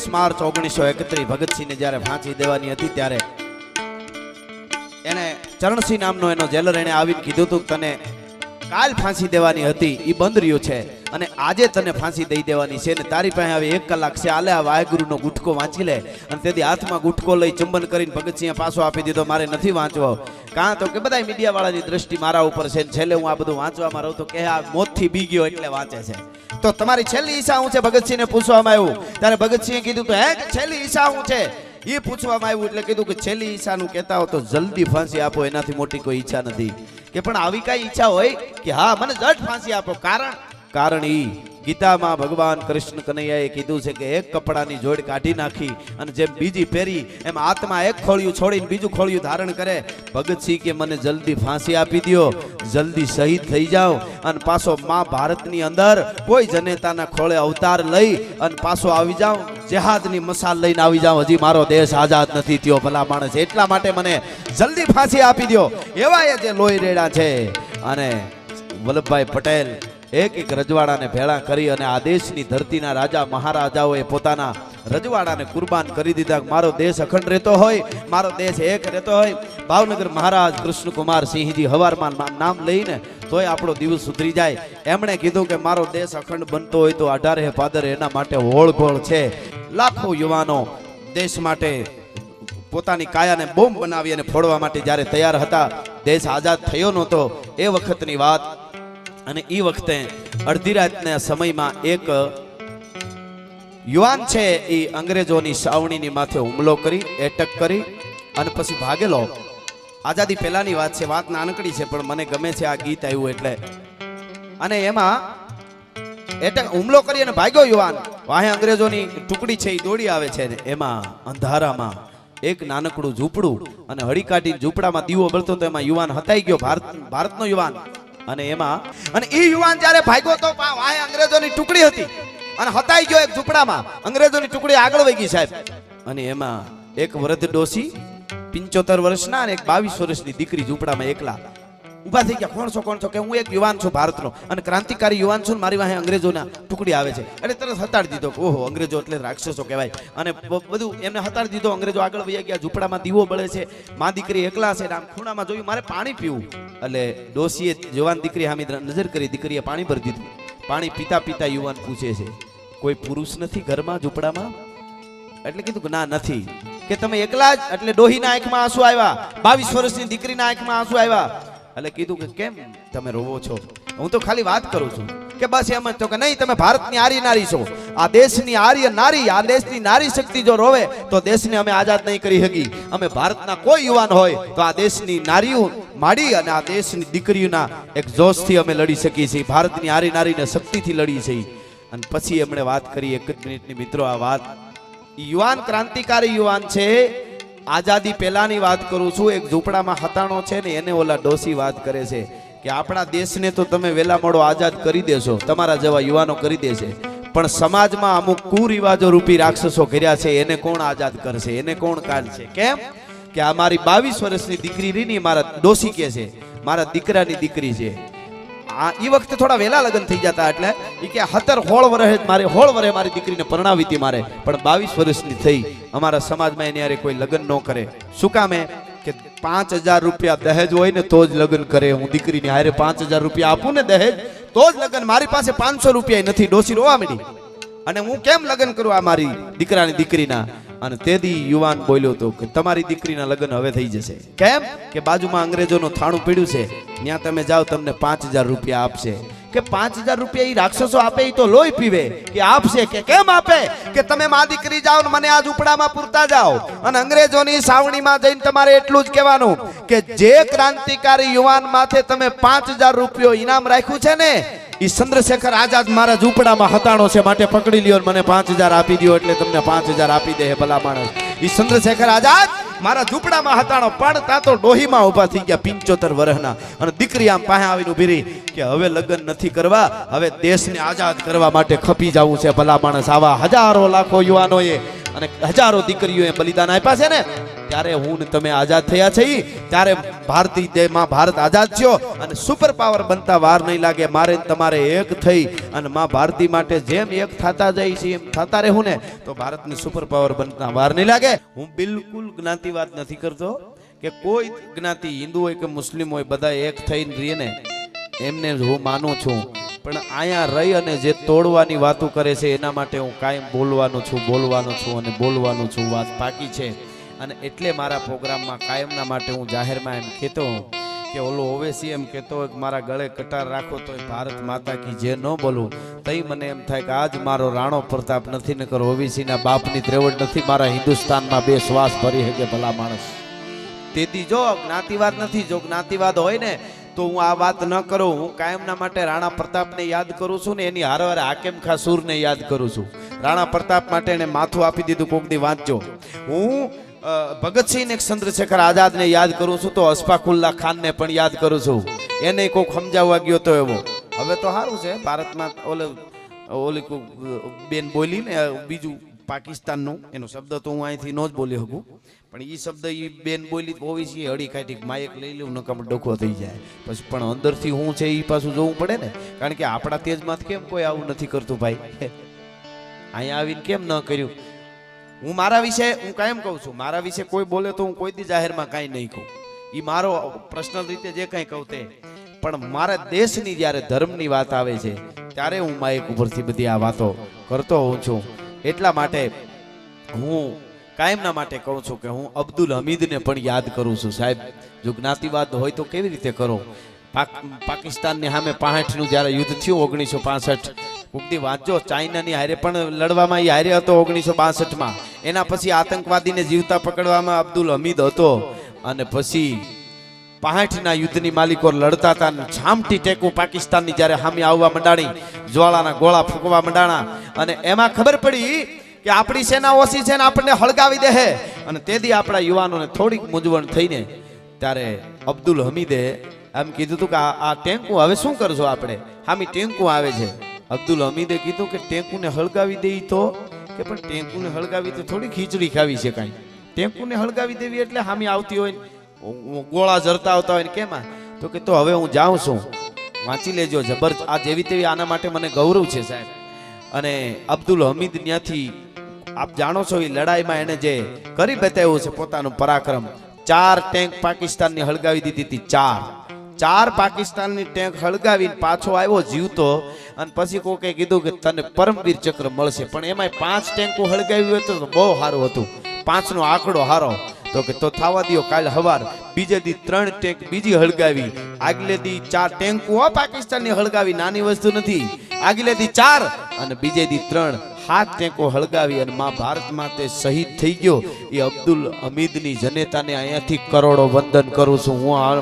23 March 1931 ભગતસિંહને જ્યારે ફાંસી દેવાની હતી ત્યારે એને ચરણસિંહ નામનો એનો જેલર એને આવીને કીધું હતું તને કાલ ફાંસી દેવાની હતી એ બંધ રહ્યું છે અને આજે તને ફાંસી દઈ દેવાની છે ને તારી પાસે હવે 1 કલાક છે આલે આ વાહેગુરુનો ગુટકો વાંચી લે અને તેથી હાથમાં ગુટકો લઈ ચુંબન કરીને ભગતસિંહે પાછો આપી દીધો મારે નથી વાંચવો કાં તો કે બધા મીડિયા વાળાની દ્રષ્ટિ મારા ઉપર છે ને છેલ્લે હું આ બધું વાંચવામાં રહું તો કે આ મોતથી બી ગયો એટલે વાંચે છે તો તમારી છેલ્લી ઈચ્છા શું છે ભગતસિંહને પૂછવામાં આવ્યું ત્યારે ભગતસિંહે કીધું તો હે છેલ્લી ઈચ્છા શું છે એ પૂછવામાં આવ્યું એટલે કીધું કે છેલ્લી ઈચ્છાનું કહેતા હો તો જલ્દી ફાંસી આપો એનાથી મોટી કોઈ ઈચ્છા નથી કે પણ આવી કઈ ઈચ્છા હોય કે હા મને જટ ફાંસી આપો કારણ ઈ ગીતામાં ભગવાન કૃષ્ણ કનૈયાએ કીધું છે કે એક કપડાની જોડ કાઢી નાખી અને જેમ બીજી પહેરી એમ આત્મા એક ખોળિયું છોડીને બીજું ખોળિયું ધારણ કરે ભગતસિંહ કે મને જલ્દી ફાંસી આપી દો જલ્દી શહીદ થઈ જાઓ અને પાછો ભારતની અંદર કોઈ જનેતાના ખોળે અવતાર લઈ અને પાછો આવી જાઓ જેહાદની મસાલ લઈને આવી જાઓ હજી મારો દેશ આઝાદ નથી થયો ભલા માણસ એટલા માટે મને જલ્દી ફાંસી આપી દો એવા એ જે લોહી રેડા છે અને વલ્લભભાઈ પટેલ એક રજવાડાને ભેળા કરી અને આ દેશની ધરતીના રાજા મહારાજાઓએ પોતાના રજવાડાને કુરબાન કરી દીધા મારો દેશ અખંડ રહેતો હોય મારો દેશ એક રહેતો હોય ભાવનગર મહારાજ કૃષ્ણકુમાર સિંહજી હવારમાં નામ લઈને તોય આપણો દિવસ સુધરી જાય એમણે કીધું કે મારો દેશ અખંડ બનતો હોય તો 18 ભાદરે એના માટે હોળગોળ છે લાખો યુવાનો દેશ માટે પોતાની કાયાને બોમ્બ બનાવી અને ફોડવા માટે જ્યારે તૈયાર હતા દેશ આઝાદ થયો નહોતો એ વખતની વાત અને એ વખતે અડધી રાતના સમયમાં એક યુવાન છે એ અંગ્રેજોની સાવણીની માથે હુમલો કરી એટેક કરી અને પછી ભાગેલો આઝાદી પહેલાની વાત છે વાત નાનકડી છે પણ મને ગમે છે આ ગીત આવ્યું એટલે અને એમાં એટેક હુમલો કરી અને ભાગ્યો યુવાન વાહે અંગ્રેજોની ટુકડી છે એ દોડી આવે છે ને એમાં અંધારામાં એક નાનકડું ઝૂંપડું અને હળી કાઢીને ઝૂંપડામાં દીવો બળતો તો એમાં યુવાન હતાઈ ગયો ભારતનો યુવાન અને એમાં અને એ યુવાન જ્યારે ભાગ્યો તો વાહે અંગ્રેજોની ટુકડી હતી અને હતાઈ ગયો એક ઝૂંપડામાં અંગ્રેજોની ટુકડી આગળ વહી ગઈ સાહેબ અને એમાં એક વૃદ્ધ ડોસી 75 વર્ષના અને એક 22 વર્ષની દીકરી ઝૂંપડામાં એકલા ઊભા થઈ ગયા કોણ છો કે હું એક યુવાન છું ભારતનો અને ક્રાંતિકારી યુવાન છું મારી વાહે અંગ્રેજોના ટુકડી આવે છે એટલે તરત હતાડી દીધો ઓહો અંગ્રેજો એટલે રાક્ષસો કહેવાય અને બધું એમને હતાડી દીધો અંગ્રેજો આગળ વહી ગયા ઝૂંપડામાં દીવો બળે છે માં દીકરી એકલા છે આમ ખૂણામાં જોયું મારે પાણી પીવું એટલે ડોસીએ જવાન દીકરી સામે નજર કરી દીકરીએ પાણી ભરી દીધું પાણી પીતા પીતા યુવાન પૂછે છે કોઈ પુરુષ નથી ઘરમાં ઝૂંપડામાં એટલે કીધું કે ના નથી કે તમે એકલા જ એટલે ડોહીના આંખમાં આંસુ આવ્યા 22 વર્ષની દીકરીના આંખમાં આંસુ આવ્યા એટલે કીધું કે કેમ તમે રોવો છો હું તો ખાલી વાત કરું છું કે બસ એમ જ તો કે નહીં તમે ભારતની આર્ય નારી છો આ દેશની આર્ય નારી આ દેશની નારી શક્તિ જો રોવે તો દેશને અમે આઝાદ નહીં કરી શકી અમે ભારતના કોઈ યુવાન હોય તો આ દેશની નારીઓ માડી અને આ દેશની દીકરીઓના એક જોશથી અમે લડી શકીએ છીએ ભારતની આર્ય નારીને શક્તિથી લડી છીએ અને પછી એમણે વાત કરી 1 મિનિટની મિત્રો આ વાત યુવાન ક્રાંતિકારી યુવાન છે આઝાદી પહેલાની વાત કરું છું એક ઝૂંપડામાં હતાણો છે ને એને ઓલા ડોસી વાત કરે છે કે આપણા દેશને તો તમે વેલા મોડો આઝાદ કરી દેશો તમારા જેવા યુવાનો કરી દેશે પણ સમાજમાં અમુક કુરિવાજો રૂપી રાક્ષસો કર્યા છે એને કોણ આઝાદ કરશે એને કોણ કાઢશે કેમ કે આ મારી 22 વર્ષની દીકરી રીની મારા ડોસી કે છે મારા દીકરાની દીકરી છે આ ઈ વખતે થોડા વેલા લગ્ન થઈ જતા એટલે ઈ કે 16 વર્ષે મારી દીકરીને પરણાવી હતી મારે પણ 22 વર્ષની થઈ અમારા સમાજમાં એની હારે કોઈ લગ્ન ન કરે શું કામે કે 5000 રૂપિયા દહેજ હોય ને તો જ લગ્ન કરે હું દીકરીની હારે 5000 રૂપિયા આપું ને દહેજ તો જ લગ્ન મારી પાસે 500 રૂપિયા નથી ડોસી રોવા માંડી અને હું કેમ લગ્ન કરું આ મારી દીકરાની દીકરીના અને તેથી યુવાન બોલ્યો તો કે તમારી દીકરીના લગ્ન હવે થઈ જશે કેમ કે બાજુમાં અંગ્રેજોનું થાણું પડ્યું છે ત્યાં તમે જાઓ તમને 5000 રૂપિયા આપશે કે 5000 રૂપિયા ઈ રાક્ષસો આપે ઈ તો લોહી પીવે કે આપશે કે કેમ આપે કે તમે માં દીકરી જાઓ ને મને આ ઝૂંપડામાં પૂરતા જાઓ અને અંગ્રેજોની સાવણીમાં જઈને તમારે એટલું જ કહેવાનું કે જે ક્રાંતિકારી યુવાન માથે તમે 5000 રૂપિયો ઇનામ રાખ્યું છે ને ઈ ચંદ્રશેખર આઝાદ મારા ઝૂંપડામાં હતાણો છે માટે પકડી લ્યો મને 5000 આપી દો એટલે તમને 5000 આપી દે ભલા માણસ ઈ ચંદ્રશેખર આઝાદ મારા ઝૂંપડામાં હતાણો પણ તા તો ડોહીમાં ઊભા થઈ ગયા 75 વર્ષના અને દીકરી આમ પાસે આવીને ઊભી રહી કે હવે લગ્ન નથી કરવા હવે દેશને આઝાદ કરવા માટે ખપી જવું છે ભલા માણસ આવા હજારો લાખો યુવાનોએ અને હજારો દીકરીઓએ બલિદાન આપ્યા છે ને ત્યારે હું ને તમે આઝાદ થયા છે, ત્યારે ભારતીય દેશમાં ભારત આઝાદ થયો અને સુપર પાવર બનતા વાર નહીં લાગે. મારે ને તમારે એક થઈ અને માં ભારતી માટે જેમ એક થતા જાય છે એમ થતા રહેવું ને તો ભારતની સુપર પાવર બનતા વાર નહીં લાગે. હું બિલકુલ જ્ઞાતિવાદ નથી કરતો કે કોઈ જ્ઞાતિ હિન્દુ હોય કે મુસ્લિમ હોય બધા એક થઈને રહીએ ને એમને હું માનું છું. પણ અહીંયા રહી અને જે તોડવાની વાતો કરે છે એના માટે હું કાયમ બોલવાનો છું અને બોલવાનું છું. વાત પાકી છે અને એટલે મારા પ્રોગ્રામમાં કાયમના માટે હું જાહેરમાં એમ કહેતો કે ઓલો ઓવેસી એમ કહેતો હોય કે મારા ગળે કટાર રાખો તો ભારત માતા કી જે ન બોલું તઈ મને એમ થાય કે આજ મારો રાણો પ્રતાપ નથી નકર ઓવેસીના બાપની ત્રેવડ નથી મારા હિન્દુસ્તાનમાં બે શ્વાસ ભરી શકે ભલા માણસ. તેથી જો જ્ઞાતિવાદ નથી, જો જ્ઞાતિવાદ હોય ને તો હું આ વાત ન કરું. હું કાયમના માટે રાણા પ્રતાપને યાદ કરું છું ને એની હારવારે હાકેમ ખા સૂરને યાદ કરું છું. રાણા પ્રતાપ માટે એને માથું આપી દીધું, કોક દી વાંચજો. હું ભગતસિંહ ને ચંદ્રશેખર આઝાદને યાદ કરું છું તો અશફાકુલ્લા ખાનને પણ યાદ કરું છું. એને કોક સમજાવવા ગયો તો એવો. હવે તો સારું છે ભારતમાં ઓલી બેન બોલી ને બીજું પાકિસ્તાનનું એનો શબ્દ તો હું અહીંથી ન જ બોલી શકું, પણ એ શબ્દ એ બેન બોલી ઓવીસી હળી કાઢી માયક લઈ લઉં નકમ ડખો થઈ જાય પછી. પણ અંદરથી હું છે એ પાછું જોવું પડે ને, કારણ કે આપણા તેજમાં કેમ કોઈ આવું નથી કરતું ભાઈ, અહીંયા આવીને કેમ ન કર્યું. હું મારા વિશે હું કાયમ કહું છું, મારા વિશે કોઈ બોલે તો હું કોઈ દી જાહેરમાં કાંઈ નહીં કહું, એ મારો પર્સનલ રીતે જે કંઈ કહું તે. પણ મારા દેશની જ્યારે ધર્મની વાત આવે છે ત્યારે હું માઇક ઉપરથી બધી આ વાતો કરતો હોઉં છું. એટલા માટે હું કાયમના માટે કહું છું કે હું અબ્દુલ હમીદને પણ યાદ કરું છું. સાહેબ જો જ્ઞાતિવાદ હોય તો કેવી રીતે કરો. પાકિસ્તાનની સામે 65નું જ્યારે યુદ્ધ થયું 1965, કુકદી વાંચો, ચાઇનાની હારે પણ લડવામાં એ હારે હતો 1962માં. એના પછી આતંકવાદીને જીવતા પકડવામાં અબ્દુલ હમીદ હતો અને પછી 65ના યુદ્ધની માલિકો લડતા હતા. છામટી ટેકું પાકિસ્તાનની જ્યારે સામે આવવા મંડાણી, જ્વાળાના ગોળા ફૂંકવા મંડાણા અને એમાં ખબર પડી કે આપણી સેના ઓછી છે ને આપણને હળગાવી દે. અને તેથી આપણા યુવાનોને થોડીક મૂંઝવણ થઈને ત્યારે અબ્દુલ હમીદે એમ કીધું હતું કે આ ટેન્કુ હવે શું કરશો આપણે, હામી ટેન્કુ આવે છે. અબ્દુલ હમીદે કીધું કે ટેન્કુને હળગાવી દે તો કે પણ ટેન્કુને હળગાવી તો થોડી ખીચડી ખાવી છે કાંઈ, ટેન્કુને હળગાવી દેવી એટલે હામી આવતી હોય ગોળા જરતા આવતા હોય ને કેમાં. તો કે તો હવે હું જાઉં છું, વાંચી લેજો જબર આ જેવી તેવી. આના માટે મને ગૌરવ છે સાહેબ. અને અબ્દુલ હમીદ ત્યાંથી આપ જાણો છો એ લડાઈમાં એને જે કરી બતાવ્યું છે પોતાનું પરાક્રમ. 4 ટેન્ક પાકિસ્તાનની હળગાવી દીધી હતી. 4 પાકિસ્તાનની ટેન્ક હળગાવીને પાછો આવ્યો જીવતો અને પછી કોકે કીધું કે તને પરમવીર ચક્ર મળશે. પણ એમાં 5 ટેન્કો હળગાવી હોય તો બહુ સારું હતું, 5નો આંકડો હારો. તો કે તો થવા દો, કાલ હવાર બીજે દી 3 ટેન્ક બીજી હળગાવી, આગલે દી 4 ટેન્કો પાકિસ્તાનની હળગાવી, નાની વસ્તુ નથી. આગલે દી 4 અને બીજે દી 3, 7 ટેન્કો હળગાવી અને માં ભારતમાં તે શહીદ થઈ ગયો. એ અબ્દુલ હમીદની જનેતાને અહીંયાથી કરોડો વંદન કરું છું.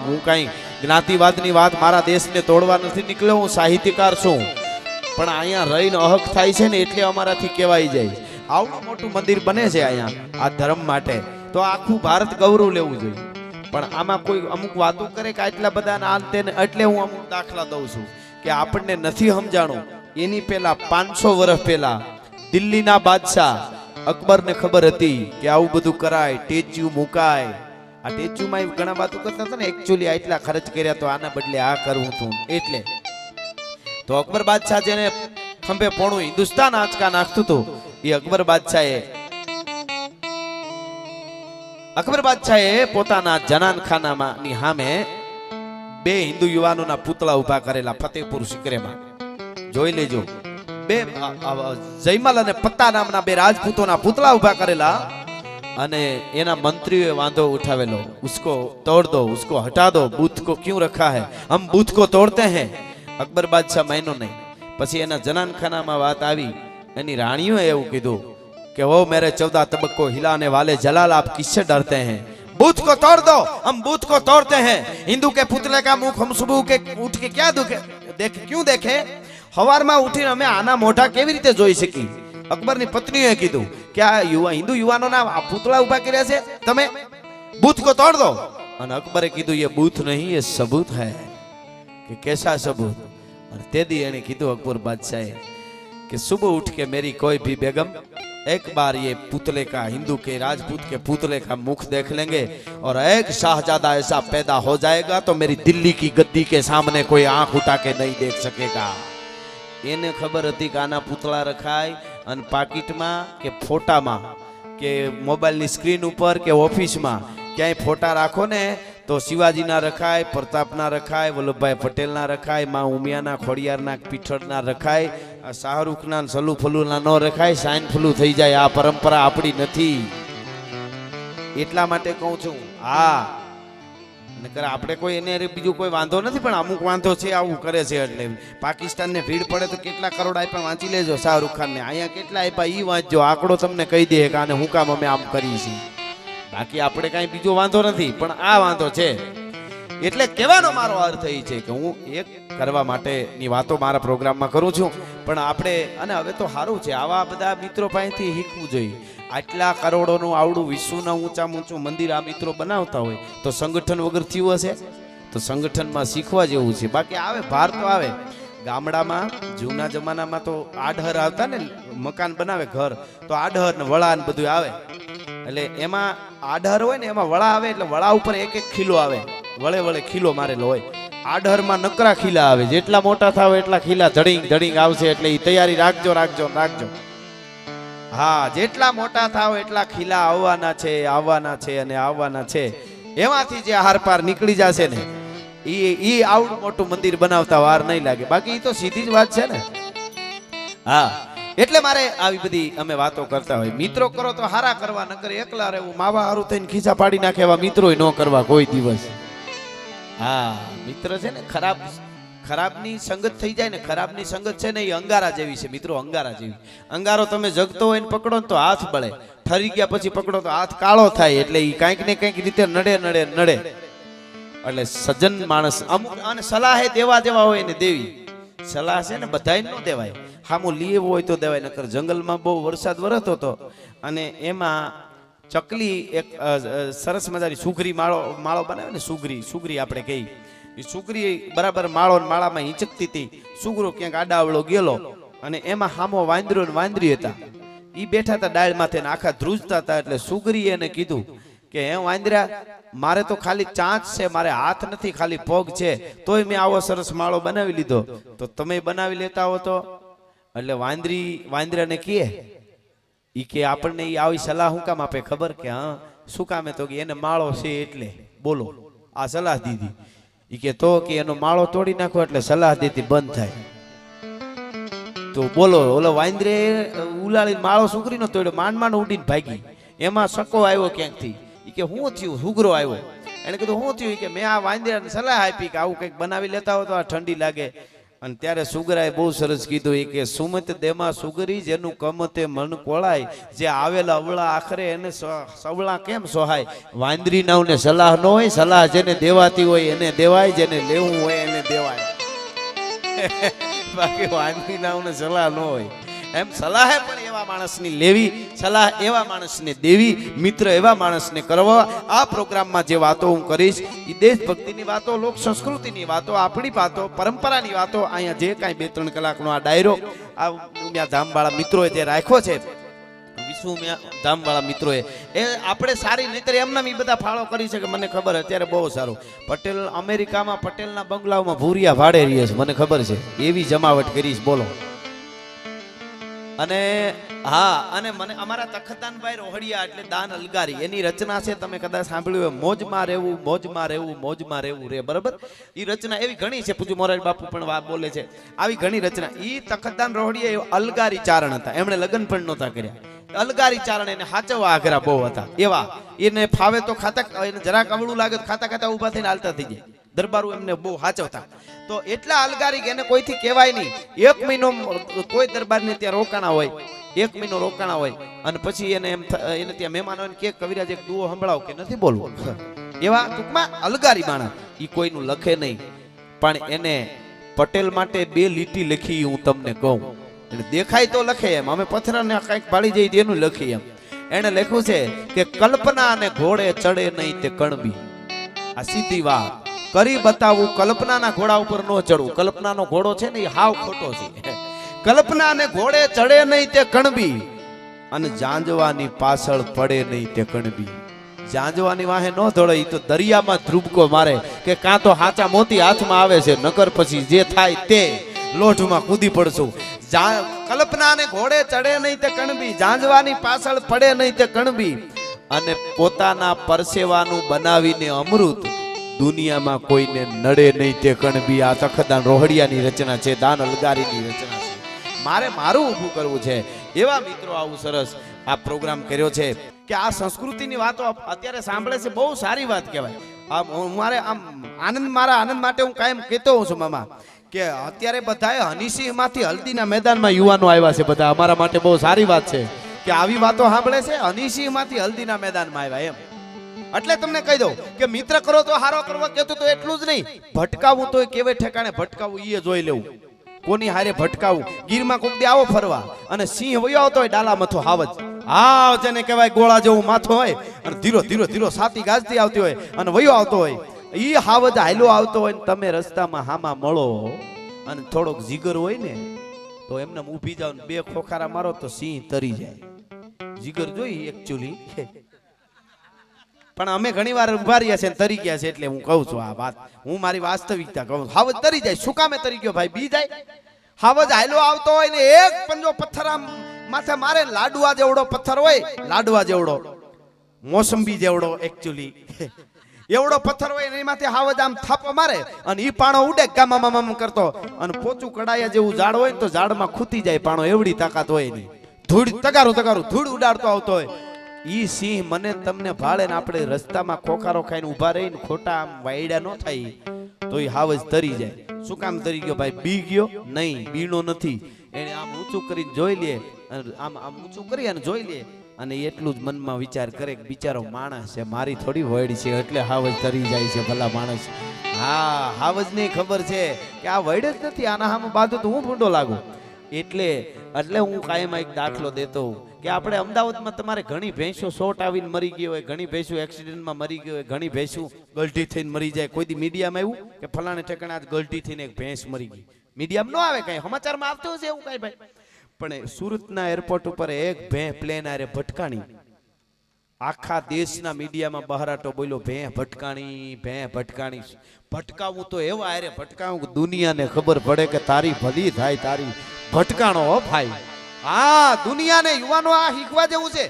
હું કાંઈ જ્ઞાતિવાદની વાત મારા દેશને તોડવા નથી નીકળ્યો, હું સાહિત્યકાર છું. પણ અહીંયા રહીને અહક થાય છે ને એટલે અમારાથી કહેવાય જાય. આવડું મોટું મંદિર બને છે અહીંયા આ ધર્મ માટે, તો આખું ભારત ગૌરવ લેવું જોઈએ. પણ આમાં કોઈ અમુક વાતો કરે કે આટલા બધા ના તેને, એટલે હું અમુક દાખલા દઉં છું કે આપણને નથી સમજાણું. એની પહેલા 500 વર્ષ પહેલા દિલ્હીના બાદશાહ અકબરને ખબર હતી કે આવું બધું કરાય, ટેચ્યુ મુકાય. આ ટેચ્યુમાં ઘણા વાતો કરતા હતા ને, એકચ્યુઅલી આટલા ખર્ચ કર્યા તો આના બદલે આ કરવું હતું. એટલે તો અકબર બાદશાહ જેને ખંભે પોણું હિન્દુસ્તાન આંચકા નાખતું હતું, એ અકબર બાદશાહે પોતાના જનાનખાનાની સામે 2 હિન્દુ યુવાનોના પુતળા ઉભા કરેલા ફતેહપુર સિકરેમાં. જોઈ લેજો, 2 જયમલ અને પત્તા નામના 2 રાજપૂતોના પુતળા ઉભા કરેલા અને એના મંત્રીઓએ વાંધો ઉઠાવેલો, ઉસકો તોડ દો, ઉસકો હટા દો, બુથ को क्यों रखा है, हम बूथ को तोड़ते हैं. અકબર બાદશાહ માન્યો નહીં. પછી એના જનાનખાનામાં વાત આવી, એની રાણીઓએ એવું કીધું कि वो मेरे 14 तबक को हिलाने वाले जलाल आप किससे डरते हैं, बूथ को तोड़ दो, हम बूथ को तोड़ते हैं. हिंदू के पुतले का मुख हम सुबह के उठ के क्या देखे क्यों देखे, हवाરમાં ઉઠીને અમે આના મોઢા કેવી રીતે જોઈ શકી. અકબરની પત્નીએ કીધું કે આ હિન્દુ યુવાનોના પુતળા ઉભા કર્યા છે તમે, બૂથ કો તોડ દો. અને અકબરે કીધું ये बूथ नहीं ये सबूत है. कि कैसा सबूत. और तेदी એને કીધું અકબર બાદશાહે કે सुबह उठ के मेरी कोई भी बेगम एक बार ये पुतले का हिंदू के राजपूत के पुतले का मुख देख लेंगे और एक शाहजादा ऐसा पैदा हो जाएगा तो मेरी दिल्ली की गद्दी के सामने कोई आंख उठा के नहीं देख सकेगा। એને ખબર હતી કે આના પૂતળા રખાય અને પાકીટમાં કે ફોટામાં કે મોબાઈલની સ્ક્રીન ઉપર કે ઓફિસમાં ક્યાંય ફોટા રાખો ને તો શિવાજીના રખાય, પ્રતાપના રખાય, વલ્લભભાઈ પટેલના રખાય, માં ઉમિયાના ખોડિયારના પીઠળના રખાય, શાહરૂખના સલુ ફલુના ન રખાય, સાઈન ફલુ થઈ જાય। આ પરંપરા આપણી નથી। એટલા માટે કહું છું હા નકર આપણે કોઈ એને બીજું કોઈ વાંધો નથી પણ અમુક વાંધો છે આવું કરે છે એટલે પાકિસ્તાનને ભીડ પડે તો કેટલા કરોડ આપ્યા વાંચી લેજો શાહરૂખ ખાનને અહીંયા કેટલા આપ્યા ઈ વાંચજો આંકડો તમને કહી દે કે આને હું કામ અમે આમ કરીએ છીએ બાકી આપણે કાંઈ બીજો વાંધો નથી પણ આ વાંધો છે એટલે કહેવાનો મારો અર્થ એ છે કે હું એક કરવા માટેની વાતો મારા પ્રોગ્રામમાં કરું છું પણ આપણે અને હવે તો સારું છે આવા બધા મિત્રો પાસેથી શીખવું જોઈએ। આટલા કરોડોનું આવડું વિશ્વના ઊંચામાં ઊંચું મંદિર આ મિત્રો બનાવતા હોય તો સંગઠન વગર થયું હશે તો સંગઠનમાં શીખવા જેવું છે। બાકી આવે ભાર તો આવે ગામડામાં જૂના જમાનામાં તો આડહર આવતા ને મકાન બનાવે ઘર તો આડહર ને વળા ને બધું આવે એટલે એમાં આડહર હોય ને એમાં વળા આવે એટલે વળા ઉપર એક એક ખીલો આવે વળે વળે ખીલો મારેલો હોય આડહરમાં નકરા ખીલા આવે જેટલા મોટા થાવ એટલા ખીલા ધડીંગ ધડીંગ આવશે એટલે એ તૈયારી રાખજો રાખજો રાખજો હા જેટલા મોટા થાવ એટલા ખીલા આવવાના છે અને આવવાના છે એમાંથી જે હાર પાર નીકળી જશે ને ઈ આવડું મોટું મંદિર બનાવતા વાર નહીં લાગે બાકી ઈ તો સીધી જ વાત છે ને હા એટલે મારે આવી બધી અમે વાતો કરતા હોય મિત્રો કરો તો હારા કરવા નકર એકલા રહેવું માવા હારું થઈને ખીચા પાડી નાખે એવા મિત્રોય ન કરવા કોઈ દિવસ હા મિત્ર છે ને ખરાબની સંગત થઈ જાય ને ખરાબની સંગત છે ને એ અંગારા જેવી છે મિત્રો અંગારા જેવી અંગારો તમે જગતો હોય ને પકડો ને તો હાથ બળે ઠરી ગયા પછી પકડો તો હાથ કાળો થાય એટલે એ કંઈક ને કંઈક રીતે નડે એટલે સજ્જન માણસ અમુક અને સલાહ દેવા જેવા હોય ને દેવી સલાહ છે ને બધાય ન દેવાય હામો લીએવો હોય તો દેવાય નકર જંગલમાં બહુ વરસાદ વરસતો હતો અને એમાં ચકલી એક સરસ મજાની સુગરી માળો બનાવે ને સુગરી આપણે કહી એ સુગરી બરાબર માળો ને માળામાં હિંચકતી હતી સુગરો ક્યાંક આડાવળો ગયેલો અને એમાં હામો વાંદરો ને વાંદરી હતા એ બેઠા હતા ડાળ માથે ને આખા ધ્રુજતા હતા એટલે સુગરીએ એને કીધું કે હે વાંદરા મારે તો ખાલી ચાંચ છે મારે હાથ નથી ખાલી પગ છે તોય મેં આવો સરસ માળો બનાવી લીધો તો તમે બનાવી લેતા હો તો એટલે વાંદરાને કહે ઈ કે આપણને ઈ આવી સલાહ શું કામ આપે ખબર કે હા શું કામે તો કે એને માળો છે એટલે બોલો આ સલાહ દીધી ઈ કે તો કે એનો માળો તોડી નાખો એટલે સલાહ દેતી બંધ થાય તો બોલો ઓલો વાંદરે ઉલાળી માળો સુગરીનો તોડ્યો માંડ ઉડીને ભાગી એમાં સકો આવ્યો ક્યાંકથી ઈ કે હું થયું સુગરો આવ્યો એને કીધું હું થયું કે મેં આ વાંદરાને સલાહ આપી કે આવું કંઈક બનાવી લેતા હોય તો આ ઠંડી લાગે અને ત્યારે સુગરાએ બહુ સરસ કીધું કે સુમત દેમાં સુગરી જેનું કમતે મન કોળાય જે આવેલા અવળા આખરે એને સવળા કેમ સોહાય વાંદરી નાવને સલાહ ન હોય સલાહ જેને દેવાતી હોય એને દેવાય જેને લેવું હોય એને દેવાય બાકી વાંદરી નાવને સલાહ ન હોય એમ સલાહ પણ એવા માણસની લેવી સલાહ એવા માણસને દેવી મિત્ર એવા માણસને કરવા આ પ્રોગ્રામમાં જે વાતો હું કરીશ એ દેશભક્તિની વાતો લોક સંસ્કૃતિની વાતો આપણી વાતો પરંપરાની વાતો અહીંયા જે કાંઈ 2-3 કલાકનો આ ડાયરો આ ઉમિયા ધામવાળા મિત્રોએ જે રાખ્યો છે વિશ્વ ઉમિયા ધામવાળા મિત્રોએ એ આપણે સારી નહીતર એમના એ બધા ફાળો કરી છે કે મને ખબર અત્યારે બહુ સારું પટેલ અમેરિકામાં પટેલના બંગલાઓમાં ભૂરિયા ભાડે રહીએ છે મને ખબર છે એવી જમાવટ કરીશ બોલો અને હા અને મને અમારા તખતદાનભાઈ રોહડિયા એટલે દાન અલગારી એની રચના છે તમે કદાચ સાંભળ્યું હોય મોજમાં રહેવું રે બરાબર એ રચના એવી ઘણી છે પૂજ્ય મોરારી બાપુ પણ વાત બોલે છે આવી ઘણી રચના એ તખતદાન રોહડિયા અલગારી ચારણ હતા એમણે લગ્ન પણ નહોતા કર્યા અલગારી ચારણ એને હાચવા આગ્રા બહુ હતા એવા એને ફાવે તો ખાતા એને જરાક અવળું લાગે તો ખાતા ઊભા થઈને હાલતા થઈ જાય દરબારો એમને બહુ હાચવતા તો એટલા અલગારી કે એને કોઈથી કહેવાય નહીં 1 મહિનો કોઈ દરબારને ત્યાં રોકાણા હોય 1 મહિનો રોકાણા હોય અને પછી એને ત્યાં મહેમાન હોય કે કવિરાજ એક દુઓ સંભળાવો કે નથી બોલવું એવા ટૂંકમાં અલગારી માણસ ઈ કોઈનું લખે નહીં પણ એને પટેલ માટે 2 લીટી લખી હું તમને કહું એટલે દેખાય તો લખે એમ અમે પથરાને કંઈક પાડી જઈએ એનું લખી એમ એને લખ્યું છે કે કલ્પના અને ઘોડે ચડે નહીં તે કણબી આ સીધી વાત કરી બતાવું કલ્પનાના ઘોડા ઉપર ન ચડવું કલ્પનાનો ઘોડો છે ને એ હાવ ખોટો છે કલ્પના ને ઘોડે ચડે નહીં તે કણબી અને જાંજવાની પાછળ પડે નહીં તે કણબી. જાંજવાની વાહે ન દોડે, ઈ તો દરિયામાં ધ્રુબકો મારે કે કાં તો હાચા મોતી હાથમાં આવે છે, નકર પછી જે થાય તે લોઢમાં કૂદી પડશું. કલ્પનાને ઘોડે ચડે નહીં તે કણબી, જાંજવાની પાછળ પડે નહીં તે કણબી. અને પોતાના પરસેવાનું બનાવીને અમૃત દુનિયામાં કોઈને નડે નહીં તે કણબી. આ તખતદાન રોહડિયાની રચના છે, દાન અલગારીની રચના છે. મારે મારું ઊભું કરવું છે. એવા મિત્રો આવું સરસ આ પ્રોગ્રામ કર્યો છે કે આ સંસ્કૃતિની વાતો અત્યારે સાંભળે છે, બહુ સારી વાત કહેવાય. મારે આમ આનંદ, મારા આનંદ માટે હું કાયમ કહેતો હોઉં છું મામા કે અત્યારે બધાએ હનીસિંહમાંથી હલ્દીના મેદાનમાં યુવાનો આવ્યા છે. બધા અમારા માટે બહુ સારી વાત છે કે આવી વાતો સાંભળે છે. હનીસિંહમાંથી હલ્દીના મેદાનમાં આવ્યા એમ. એટલે તમને કહી દઉં કે મિત્ર કરો તો હારો કરવા કહેતું તો એટલું જ નહીં, ભટકાવું તો કેવે ઠેકાણે ભટકાવું એ જોઈ લેવું. કોની હારે ભટકાવું? ગીરમાં કોક દે આવો ફરવા અને સિંહ વયો આવતો હોય ડાલા મથો હાવજ, હા જેને કહેવાય ગોળા જેવું માથું હોય અને ધીરો ધીરો ધીરો સાતી ગાજતી આવતી હોય અને વયો આવતો હોય, ઈ હાવજ હાયલો આવતો હોય ને તમે રસ્તામાં હામાં મળો અને થોડોક જીગર હોય ને તો એમને ઊભી જાવ ને બે ખોખારા મારો તો સિંહ તરી જાય. જીગર જોઈ એકચ્યુઅલી, પણ અમે ઘણી વાર ઉભા રહ્યા છે તરી ગયા છે એટલે હું કહું છું આ વાત, હું મારી વાસ્તવિકતા કહું. હાવજ તરી જાય. શું કામે તરી ગયો ભાઈ? બી જાય. હાવજ હાયલો આવતો હોય ને એક પંજો પથ્થર આમ માથે મારે, લાડવા જેવડો પથ્થર હોય, લાડવા જેવડો, મોસંબી જેવડો એકચ્યુઅલી એવડો પથ્થર હોય એની માથે હાવજ આમ થાપ મારે અને ઈ પાણો ઉડે ગામ કરતો અને પોચું કડાયા જેવું ઝાડ હોય ને તો ઝાડમાં ખૂતી જાય પાણો, એવડી તાકાત હોય એની. ધૂળ તગારું તગારું ધૂળ ઉડાડતો આવતો હોય. ઈ સિંહ મને તમને ભાળે ને આપણે રસ્તામાં ખોખારો ખાઈને ઊભા રહીને ખોટા આમ વાયડા ન થાય તો ઈ હાવજ તરી જાય. શું કામ તરી ગયો ભાઈ? બી ગયો નહીં, બીનો નથી. એને આમ ઊંચું કરીને જોઈ લે, આમ આમ ઊંચું કરી અને જોઈ લે અને એટલું જ મનમાં વિચાર કરે કે બિચારો માણસ છે, મારી થોડી વડ છે એટલે હાવજ તરી જાય છે ભલા માણસ. હા, હાવજને ખબર છે કે આ વડ જ નથી, આના સામે બાજુ તો હું ભૂંડો લાગુ. એટલે હું કાયમ એક દાખલો દેતો હોઉં કે આપણે અમદાવાદમાં તમારે ઘણી ભેંસો શોટ આવીને મરી ગઈ હોય, ઘણી ભેંસો એક્સિડન્ટમાં મરી ગઈ હોય, ઘણી ભેંસો ગલટી થઈને મરી જાય. કોઈ દી મીડિયામાં આવ્યું કે ફલાણે ઠેકાણે આજ ગલટી થઈને એક ભેંસ મરી ગઈ? મીડિયામાં ન આવે, કઈ સમાચારમાં આવતું હશે એવું કઈ ભાઈ. પણ સુરતના એરપોર્ટ ઉપર એક પ્લેન આરે ભટકાણી, આખા દેશના મીડિયામાં બહારાટો બોલ્યો, ભટકાણી. ભટકાવું તો એવા આરે ભટકાવું દુનિયાને ખબર પડે કે તારી ભલી થાય, તારી ભટકાણો હો ભાઈ. હા, દુનિયાને યુવાનો આ શીખવા જેવું છે.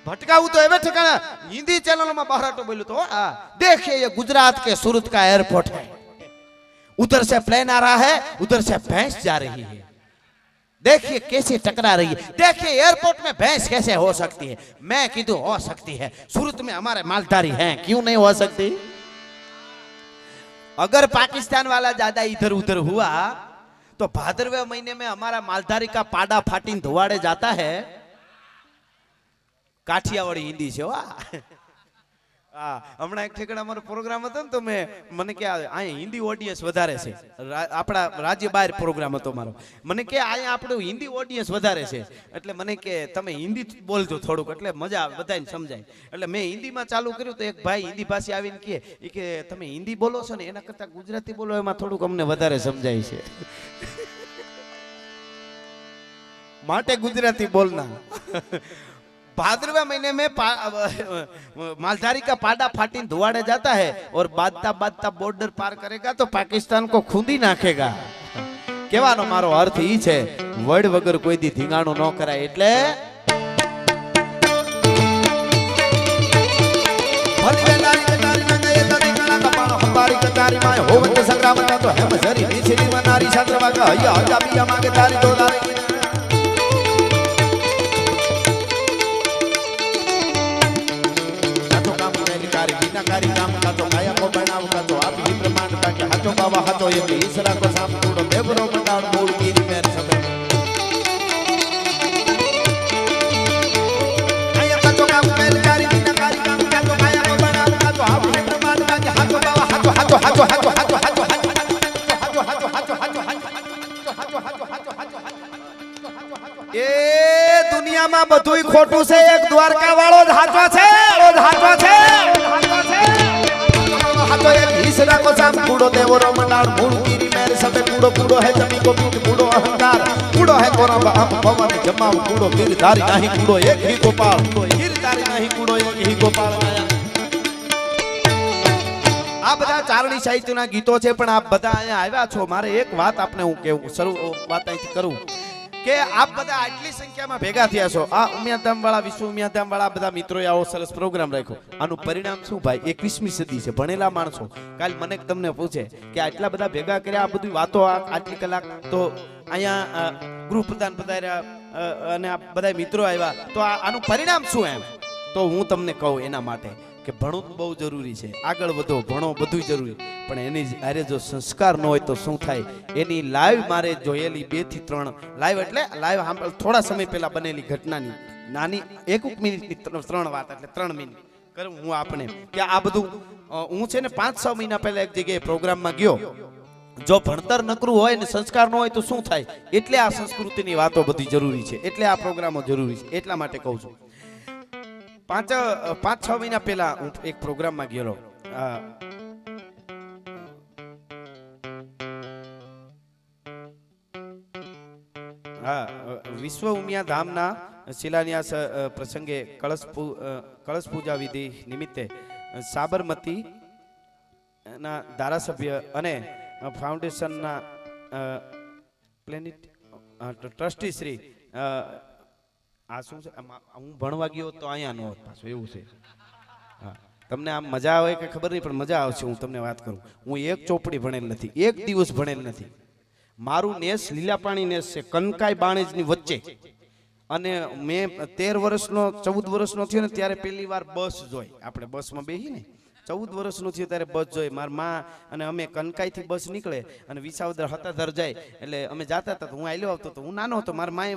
ભટકાવું તો એવે ઠેકાણા. હિન્દી ચેનલોમાં બહારાટો બોલ્યો તો આ દેખिए ये गुजरात के सूरत का एयरपोर्ट है, उधर से प्लेन आ रहा है, उधर से भैंस जा रही है, देखिए कैसे टकरा रही है, देखिए एयरपोर्ट में भैंस कैसे हो सकती है. मैं कीधु हो सकती है, सूरत में हमारे मालधारी हैं, क्यों नहीं हो सकती? अगर पाकिस्तान वाला ज्यादा इधर उधर हुआ तो भादरवे महीने में हमारा मालधारी का पाड़ा फाटीन धुआड़े जाता है. काठियावाड़ी हिंदी છે હા, હમણાં એક ઠેકાણે અમારો પ્રોગ્રામ હતો ને તો મને કે અહીંયા હિન્દી ઓડિયન્સ વધારે છે, આપણા રાજ્ય બહાર પ્રોગ્રામ હતો મારો. મને કે અહીંયા આપણું હિન્દી ઓડિયન્સ વધારે છે એટલે મને કે તમે હિન્દી બોલજો થોડુંક એટલે મજા આવે, બધાને સમજાય. એટલે મેં હિન્દીમાં ચાલુ કર્યું તો એક ભાઈ હિન્દી ભાષી આવીને કે તમે હિન્દી બોલો છો ને એના કરતા ગુજરાતી બોલો એમાં થોડુંક અમને વધારે સમજાય છે માટે ગુજરાતી બોલના. भाद्रवे महीने में मालधारी का पाड़ा फाटी धुआड़े जाता है और बादता बादता बॉर्डर पार करेगा तो पाकिस्तान को खूंदी नाखेगा. केवानो मारो अर्थ ई छे वड वगर कोई दी धींगाणो न कराय. એટલે ભરવેલારી કટારી માં ગયે તને કણા કપાળો હંબારી કટારી માં હોવત સંગ્રામ તો હેમ જરી નીચેની મનારી સાત્રવા કા હૈયા હજાબિયા માંગે તારી દોલારી. कारी काम का तो काया को बनाव का तो आप ही प्रमाण का के हाथों बाबा हाथों ये ईश्वरा को साम तोड़ो देवरो मंडाल मूल गिरी मेर सब काया का तो काम कारी बिना कारी काम का तो काया को बनाव का तो आप ही प्रमाण का के हाथों बाबा हाथों हाथों हाथों हाथों हाथों हाथों हाथों हाथों हाथों हाथों ए दुनिया में બધુંય ખોટું છે, એક દ્વારકા વાળો જ હાચો છે, હાચો છે. हाथों एक ईसरा को साम कूड़ो देवरो मंडाल मूल गिरी मेरे सबे कूड़ो कूड़ो है जमी को पीठ कूड़ो अहंकार कूड़ो है કોરા બાપ ભવાની જમાવ કૂડો ગીરધારી નાહી કૂડો એક હી ગોપાલ ગીરધારી નાહી કૂડો એક હી ગોપાલ આ બધા ચારણી સાહિત્યના ગીતો છે પણ આપ બધા અહીંયા આવ્યા છો મારે એક વાત આપને હું કેવું શરૂ વાત અહીંથી કરું કે આપ બધા આટલી સંખ્યામાં ભેગા થયા છો આ ઉમિયાધામ વાળા વિશ્વ ઉમિયાધામ વાળા બધા મિત્રોએ આવો સરસ પ્રોગ્રામ રાખ્યો આનું પરિણામ શું ભાઈ 21મી સદી છે ભણેલા માણસો કાલ મને તમને પૂછે કે આટલા બધા ભેગા કર્યા આ બધી વાતો આટલી કલાક તો અહીંયા ગૃહ પ્રધાન પધાર્યા અને આ બધા મિત્રો આવ્યા તો આનું પરિણામ શું એમ તો હું તમને કહું એના માટે કે ભણવું બહુ જરૂરી છે આગળ વધો ભણો બધું જરૂરી પણ એની અરે જો સંસ્કાર ન હોય તો શું થાય એની લાઈવ મારે જોયેલી 2 થી 3 લાઈવ એટલે લાઈવ થોડા સમય પહેલા બનેલી ઘટનાની નાની 1 મિનિટની 3 વાત એટલે 3 મિનિટ કરું હું આપણે કે આ બધું હું છે ને 5-6 મહિના પહેલા એક જગ્યાએ પ્રોગ્રામમાં ગયો જો ભણતર નકરું હોય ને સંસ્કાર ન હોય તો શું થાય એટલે આ સંસ્કૃતિની વાતો બધી જરૂરી છે એટલે આ પ્રોગ્રામો જરૂરી છે એટલા માટે કહું છું 5-6 મહિના પહેલા હું એક પ્રોગ્રામમાં ગયેલો વિશ્વ ઉમિયાધામના શિલાન્યાસ પ્રસંગે કળશ પૂજા વિધિ નિમિત્તે સાબરમતી ના ધારાસભ્ય અને ફાઉન્ડેશનના પ્લેનેટ ટ્રસ્ટી શ્રી આ શું છે હું ભણવા ગયો તો અહીંયા ન હોત પાછું એવું છે હા તમને આમ મજા આવે કે ખબર નહીં પણ મજા આવશે હું તમને વાત કરું હું એક ચોપડી ભણેલ નથી એક દિવસ ભણેલ નથી મારું નેસ લીલાપાણી નેસ છે કનકાઈ બાણેજની વચ્ચે અને મેં 13 વર્ષનો 14 વર્ષનો થયો ને ત્યારે પહેલી વાર બસ જોઈ આપણે બસમાં બેસી ને 14 વર્ષનું થયું ત્યારે બસ જોઈ મારા માં અને અમે કનકાઈથી બસ નીકળે અને વિસાવદર હતાધર જાય એટલે અમે જાતા હતા હું આલ્યો આવતો તો હું નાનો હતો મારા માએ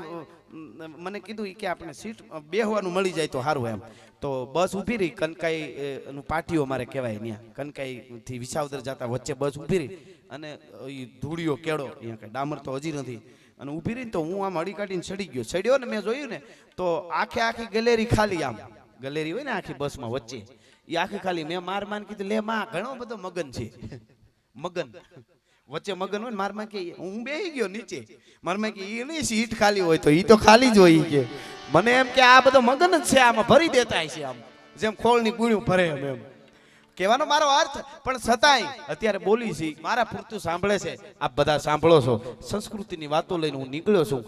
મને કીધું કે આપણે સીટ બેહવાનું મળી જાય તો સારું એમ તો બસ ઊભી રહી કનકાઈ નું પાટીઓ મારે કહેવાય ત્યાં કનકાઈથી વિસાવદર જતા વચ્ચે બસ ઊભી રહી અને ધૂળિયો કેળો અહીંયા કઈ ડામર તો હજી નથી અને ઊભી રહીને તો હું આમ હળી કાઢીને ચડ્યો ને મેં જોયું ને તો આખી ગેલેરી ખાલી આમ ગેલેરી હોય ને આખી બસમાં વચ્ચે એ આખી ખાલી મેં મારમાન કીધું લે માં ઘણો બધો મગન છે મગન વચ્ચે મગન હોય મારમાં કે હું બેહી ગયો નીચે મારમાં કે એ નહીં સીટ ખાલી હોય તો એ તો ખાલી જ હોય કે મને એમ કે આ બધો મગન જ છે આમાં ભરી દેતા છે આમ જેમ ખોળની ગુણ્યું ભરે એમ કહેવાનો મારો અર્થ પણ છતાંય અત્યારે બોલી છે મારા પૂરતું સાંભળે છે આપ બધા સાંભળો છો સંસ્કૃતિની વાતો લઈને હું નીકળ્યો છું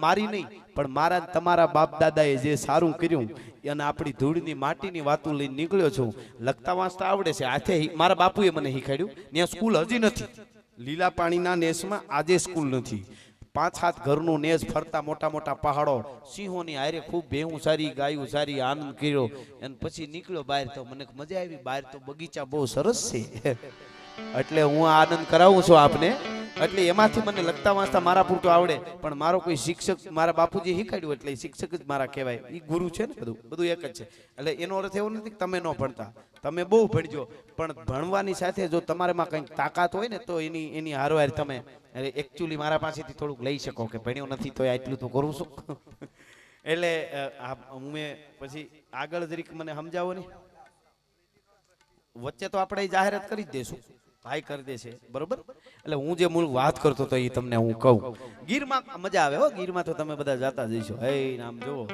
મારી નહીં પણ મારા તમારા બાપ દાદાએ જે સારું કર્યું અને આપણી ધૂળની માટીની વાતો લઈને નીકળ્યો છું લખતા વાંચતા આવડે છે હાથે મારા બાપુએ મને શીખવાડ્યું ત્યાં સ્કૂલ હજી નથી લીલા પાણીના નેસમાં આજે સ્કૂલ નથી 5-7 ઘરનું નેસ ફરતા મોટા મોટા પહાડો સિંહોની હારે ખૂબ ભેહું સારી ગાયું સારી આનંદ કર્યો અને પછી નીકળ્યો બહાર તો મને મજા આવી બહાર તો બગીચા બહુ સરસ છે એટલે હું આનંદ કરાવું છું આપને એટલે એમાંથી મને લખતા વાંચતા મારા પૂરતું આવડે પણ મારો કોઈ શિક્ષક મારા બાપુજી શીખવાડ્યું એટલે શિક્ષક જ મારા કહેવાય એ ગુરુ છે ને બધું એક જ છે એટલે એનો અર્થ એવો નથી કે તમે ન ભણતા તમે બહુ ભણજો પણ ભણવાની સાથે જો તમારામાં કંઈક તાકાત હોય ને તો એની હારવાર તમે એકચ્યુઅલી મારા પાસેથી થોડુંક લઈ શકો કે ભણ્યો નથી તો આટલું તો કરું છું એટલે હું પછી આગળ જરીક મને સમજાવો ને વચ્ચે તો આપણે જાહેરાત કરી જ દેશું ભાઈ કરી દેશે બરોબર એટલે હું જે મૂળ વાત કરતો તો એ તમને હું કહું ગીરમાં મજા આવે હો ગીરમાં તો તમે બધા જાતા જઈશો હે નામ જુઓ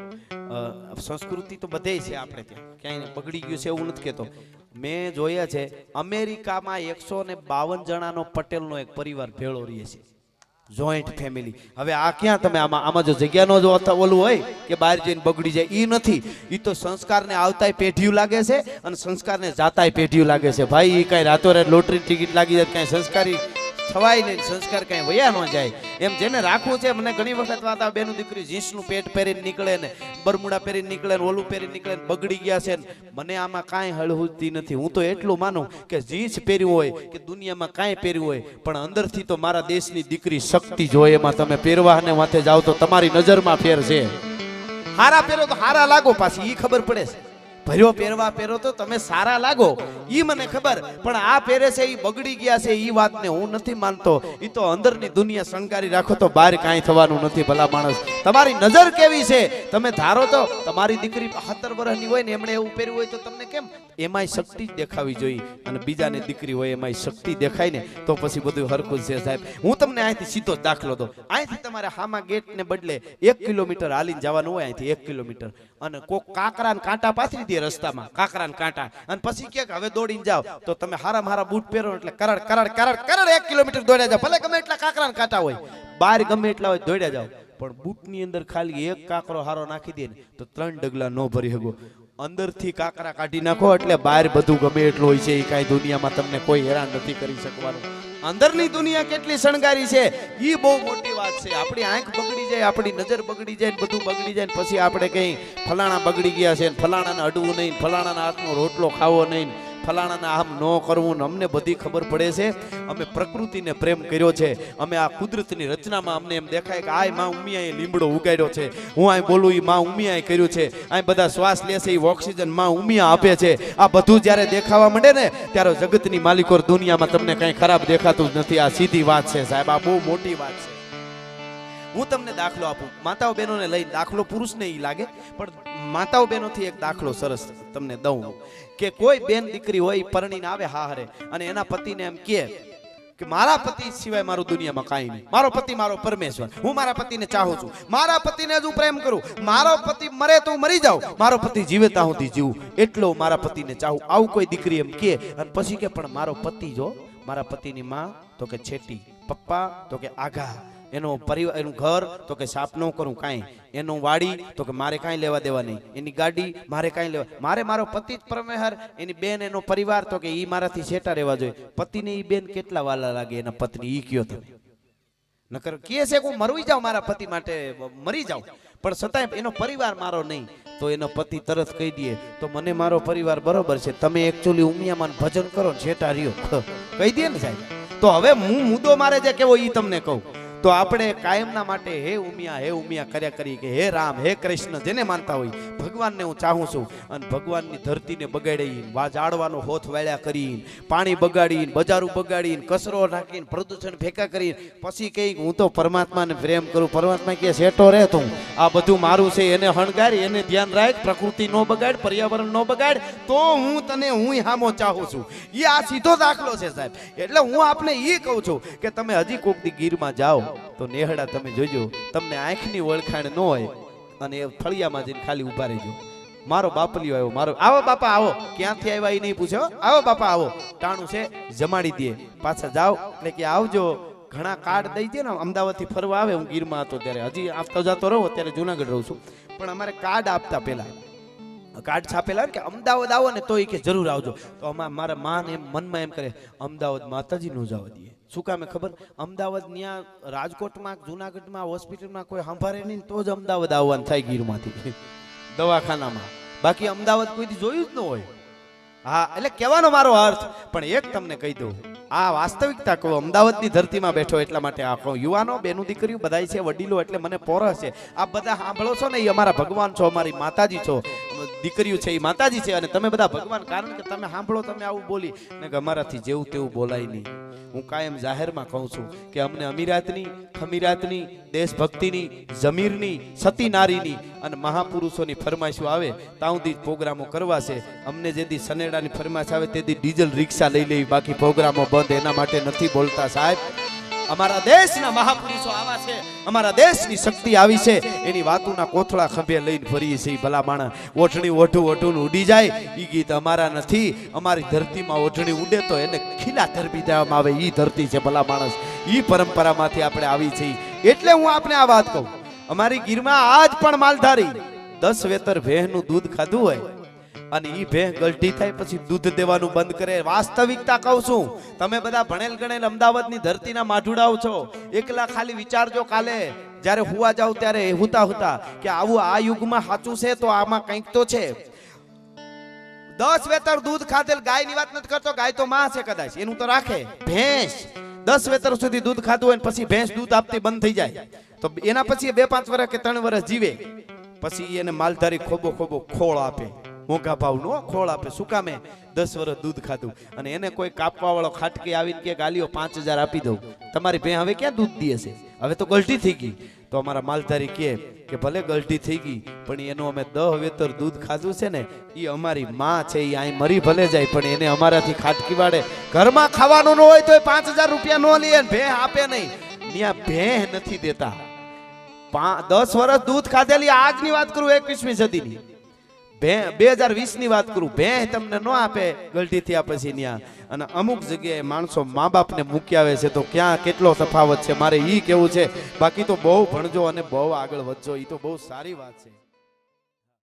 સંસ્કૃતિ તો બધે છે આપણે ત્યાં ક્યાંય બગડી ગયું છે એવું નથી કહેતો મેં જોયા છે અમેરિકામાં 152 જણાનો પટેલનો એક પરિવાર ભેળો રહે છે જોઈન્ટ ફેમિલી હવે આ ક્યાં તમે આમાં જો જગ્યાનો જો ઓલું હોય કે બહાર જઈને બગડી જાય એ નથી એ તો સંસ્કારને આવતાય પેઢીયું લાગે છે અને સંસ્કારને જાતાય પેઢીયું લાગે છે ભાઈ એ કાંઈ રાતોરાત લોટરી ટિકિટ લાગી જાય કાંઈ સંસ્કારી થવાય નહીં સંસ્કાર કાંઈ વયા ન જાય એમ જેને રાખવું છે મને ઘણી વખત વાત આવે બેનું દીકરી જીન્સનું પેટ પહેરીને નીકળે ને બરમુડા પહેરીને નીકળે ને ઓલું પહેરીને નીકળે ને બગડી ગયા છે ને મને આમાં કાંઈ હળહુતી નથી હું તો એટલું માનું કે જીન્સ પહેર્યું હોય કે દુનિયામાં કાંઈ પહેર્યું હોય પણ અંદરથી તો મારા દેશની દીકરી શક્તિ જોઈએ એમાં તમે પહેરવા ને માથે જાઓ તો તમારી નજરમાં ફેર છે હારા પહેરો તો હારા લાગો પાછી એ ખબર પડે છે ભર્યો પહેરવા પહેરો તો તમે સારા લાગો, ઈ મને ખબર, પણ આ પહેરે છે ઈ બગડી ગયા છે, ઈ વાતને હું નથી માનતો. ઈ તો અંદરની દુનિયા શણગારી રાખો તો બહાર કાંઈ થવાનું નથી. ભલા માણસ, તમારી નજર કેવી છે તમે ધારો તો તમારી દીકરી 17 વર્ષની હોય ને એમણે એવું પહેર્યું હોય તો તમને કેમ એમાંય શક્તિ જ દેખાવી જોઈએ, અને બીજાને દીકરી હોય એમાંય શક્તિ દેખાય ને તો પછી બધું હરખું છે સાહેબ. હું તમને અહીંથી સીધો દાખલો દઉં. અહીંથી તમારે હામા ગેટને બદલે 1 કિલોમીટર હાલીને જવાનું હોય, અહીંથી 1 કિલોમીટર, અને કોક કાંકરાના કાંટા પાથરી દે રસ્તામાં, કાંકરાના કાંટા, અને પછી કે હવે દોડીને જાઓ તો તમે હારા બૂટ પહેરો એટલે કરડ કરડ કરડ કરડ 1 કિલોમીટર દોડ્યા જાઓ. ભલે ગમે એટલા કાંકરાના કાંટા હોય, બહાર ગમે એટલા હોય દોડ્યા જાઓ, પણ બૂટની અંદર ખાલી એક કાંકરો હારો નાખી દે ને તો 3 ડગલા ન ભરી શકો. અંદરથી કાંકરા કાઢી નાખો એટલે બહાર બધું ગમે એટલું હોય છે, એ કાંઈ દુનિયામાં તમને કોઈ હેરાન નથી કરી શકવાનું. અંદરની દુનિયા કેટલી શણગારી છે ઈ બહુ મોટી વાત છે. આપણી આંખ બગડી જાય, આપણી નજર બગડી જાય, બધું બગડી જાય, પછી આપણે કઈ ફલાણા બગડી ગયા છે, ફલાણાને અડવું નહીં, ફલાણાના હાથનો રોટલો ખાવો નહીં, ફલાણાને આમ ન કરવું, અમને બધી ખબર પડે છે. અમે પ્રકૃતિને પ્રેમ કર્યો છે, અમે આ કુદરતની રચનામાં અમને એમ દેખાય કે આ માં ઉમિયાએ લીમડો ઉગાડ્યો છે, હું અહીં બોલું એ માં ઉમિયાએ કર્યું છે, અહીં બધા શ્વાસ લે છે એ ઓક્સિજન માં ઉમિયા આપે છે. આ બધું જ્યારે દેખાવા માંડે ને ત્યારે જગતની માલિકો દુનિયામાં તમને કઈ ખરાબ દેખાતું જ નથી. આ સીધી વાત છે સાહેબ, આ બહુ મોટી વાત છે. હું તમને દાખલો આપું, માતાઓ બહેનોને લઈ, દાખલો પુરુષને ઈ લાગે પણ માતાઓ બહેનોથી એક દાખલો સરસ તમને દઉં કે કોઈ બેન દીકરી હોય પરણીને આવે હારે, અને એના પતિને એમ કે મારા પતિ સિવાય મારું દુનિયામાં કાંઈ નહીં, મારો પતિ મારો પરમેશ્વર, હું મારા પતિને ચાહું છું, મારા પતિને જ હું પ્રેમ કરું, મારો પતિ મરે તો હું મરી જાઉં, મારો પતિ જીવે ત્યાં સુધી જીવું, એટલો મારા પતિને ચાહું. આવું કોઈ દીકરી એમ કે, અને પછી કે પણ મારો પતિ જો, મારા પતિની માં તો કે છેટી, પપ્પા તો કે આઘા, એનો પરિવાર, એનું ઘર તો કે સાફ ન કરું કાંઈ, એનું વાડી તો કે મારે કાંઈ લેવા દેવા નહીં, એની ગાડી મારે કાંઈ લેવા, મારો પતિ જ પરમેહર, એની બેન એનો પરિવાર તો કે ઈ મારાથી છેટા રહેવા જોઈએ. પતિને ઈ બેન કેટલા વાલા લાગે એના પત્ની, ઈ કયો તમે? નકર કહે છે કે હું મરવી જાઉં, મારા પતિ માટે મરી જાઉં, પણ છતાંય એનો પરિવાર મારો નહીં, તો એનો પતિ તરત કહી દે તો મને મારો પરિવાર બરોબર છે, તમે એકચ્યુઅલી ઉમિયામાં ભજન કરો ને છેટા રહ્યો, કહી દે ને સાહેબ. તો હવે હું મુદ્દો મારે જે કેવો ઈ તમને કહું, તો આપણે કાયમના માટે હે ઉમિયા કર્યા કરી કે હે રામ, હે કૃષ્ણ, જેને માનતા હોય ભગવાનને હું ચાહું છું. અને ભગવાનની ધરતીને બગાડી, જાળવાનો હોથ વાળ્યા કરીને, પાણી બગાડીને, બજારું બગાડીને, કચરો નાખીને, પ્રદૂષણ ફેંકા કરીને પછી કઈ હું તો પરમાત્માને પ્રેમ કરું, પરમાત્મા કે સેટો રહે તું, આ બધું મારું છે, એને હણગારી, એને ધ્યાન રાખ, પ્રકૃતિ નો બગાડ, પર્યાવરણ નો બગાડ, તો હું તને હું હામો ચાહું છું. એ આ સીધો દાખલો છે સાહેબ. એટલે હું આપને એ કહું છું કે તમે હજી કોક દી ગીરમાં જાઓ તો નેહડા તમે જોજો, તમને આંખની ઓળખાણ ન હોય અને એ ફળિયામાં જઈને ખાલી ઉભા રહેજો, મારો બાપલિયો આવ્યો, મારો આવો બાપા આવો, ક્યાંથી આવ્યા એ નહીં પૂછો, આવો બાપા આવો, ટાણું છે જમાડી દે, પાછા જાઓ એટલે કે આવજો. ઘણા કાર્ડ દઈ દે ને, અમદાવાદ થી ફરવા આવે, હું ગીરમાં હતો ત્યારે, હજી આપતો જતો રહું, અત્યારે જુનાગઢ રહું છું, પણ અમારે કાર્ડ આપતા પેલા કાર્ડ છાપેલા કે અમદાવાદ આવો ને તો એ કે જરૂર આવજો. તો મારા માન એમ મનમાં એમ કરે અમદાવાદ માતાજી નો જવા દઈએ, શું કામે ખબર, અમદાવાદ ત્યાં રાજકોટમાં, જુનાગઢમાં, હોસ્પિટલમાં કોઈ સંભાળે નહીં તો જ અમદાવાદ આવવાનું થાય ગીરમાંથી દવાખાનામાં, બાકી અમદાવાદ કોઈથી જોયું જ ન હોય. હા, એટલે કહેવાનો મારો અર્થ, પણ એક તમને કહી દઉં, આ વાસ્તવિકતા કહું, અમદાવાદની ધરતીમાં બેઠો એટલા માટે આ કહું, યુવાનો, બેનું, દીકરીઓ બધાય છે, વડીલો, એટલે મને પોરસ છે, આ બધા સાંભળો છો ને એ અમારા ભગવાન છો, અમારી માતાજી છો, દીકરીઓ છે એ માતાજી છે, અને તમે બધા ભગવાન, કારણ કે તમે સાંભળો, તમે આવું બોલી ને કે અમારાથી જેવું તેવું બોલાય નહીં. હું કાયમ જાહેરમાં કહું છું કે અમને અમીરાતની, ખમીરાતની, દેશભક્તિની, જમીરની, સતી નારીની અને મહાપુરુષોની ફરમાઈશો આવે ત્યાં સુધી પ્રોગ્રામો કરવા છે. અમને જેથી સનેડાની ફરમાઈશ આવે તેથી ડીઝલ રિક્ષા લઈ લેવી, બાકી પ્રોગ્રામો બંધ, એના માટે નથી બોલતા સાહેબ. અમારા દેશના મહાપુરુષો આવા છે, અમારા દેશની શક્તિ આવી છે, એની વાતોના કોથળા ખંભે લઈને ફરીએ છીએ. ભલા માણસ ઓઠણી ઓઠું ઉડી જાય, ઈ ગીત અમારા નથી. અમારી ધરતીમાં ઓઠણી ઉડે તો એને ખીલા ધરબી દેવામાં આવે, ઈ ધરતી છે ભલા માણસ, ઈ પરંપરામાંથી આપણે આવી છીએ. એટલે હું આપને આ વાત કહું, અમારી ગીરમાં આજ પણ માલધારી 10 વેતર ભેંસનું દૂધ ખાધું હોય અને ઈ ભેંસ ગલટી થાય પછી દૂધ દેવાનું બંધ કરે. વાસ્તવિકતા કહું છું, તમે બધા ભણેલ ગણેલ અમદાવાદની ધરતીના માઢુડાઓ છો, એકલા ખાલી વિચારજો, કાલે જ્યારે હુવા જાવ ત્યારે હુતા કે આવું આ યુગમાં સાચું છે તો આમાં કંઈક તો છે. 10 વેતર દૂધ ખાધેલ, ગાયની વાત નથી કરતો, ગાય તો માં છે કદાચ, એનું તો રાખે, ભેંસ 10 વેતર સુધી દૂધ ખાધું હોય પછી ભેંસ દૂધ આપતી બંધ થઈ જાય તો એના પછી 2-5 વર્ષ કે 3 વર્ષ જીવે, પછી એને માલધારી ખોબો ખોળ આપે. મોંઘા ભાવનો ખોળ આપે. શું કામે? 10 વર્ષ દૂધ ખાધું અને એને કોઈ કાપવા વાળો ખાટકી આવીને કે ગાલીઓ 5000 આપી દઉં, તમારી ભે હવે ક્યાં દૂધ દે છે? હવે તો ગલટી થઈ ગઈ. તો અમારા માલધારી કે ભલે ગલટી થઈ ગઈ પણ એનું અમે 10 વેતર દૂધ ખાધું છે ને, એ અમારી માં છે, એ અહીં મરી ભલે જાય પણ એને અમારાથી ખાટકી વાળે. ઘરમાં ખાવાનું ન હોય તો 5000 રૂપિયા ન લે, ભે આપે નહીં. ત્યાં ભે નથી દેતા. 10 વર્ષ દૂધ ખાધેલી આજની વાત કરું, 21મી સદીની, 2020 ની વાત કરું. ભે તમને ન આપે ગલટી થયા પછી ન્યા. અને અમુક જગ્યાએ માણસો મા બાપને મૂકી આવે છે, તો ક્યાં કેટલો તફાવત છે મારે ઈ કેવું છે. બાકી તો બહુ ભણજો અને બહુ આગળ વધજો, ઈ તો બહુ સારી વાત છે.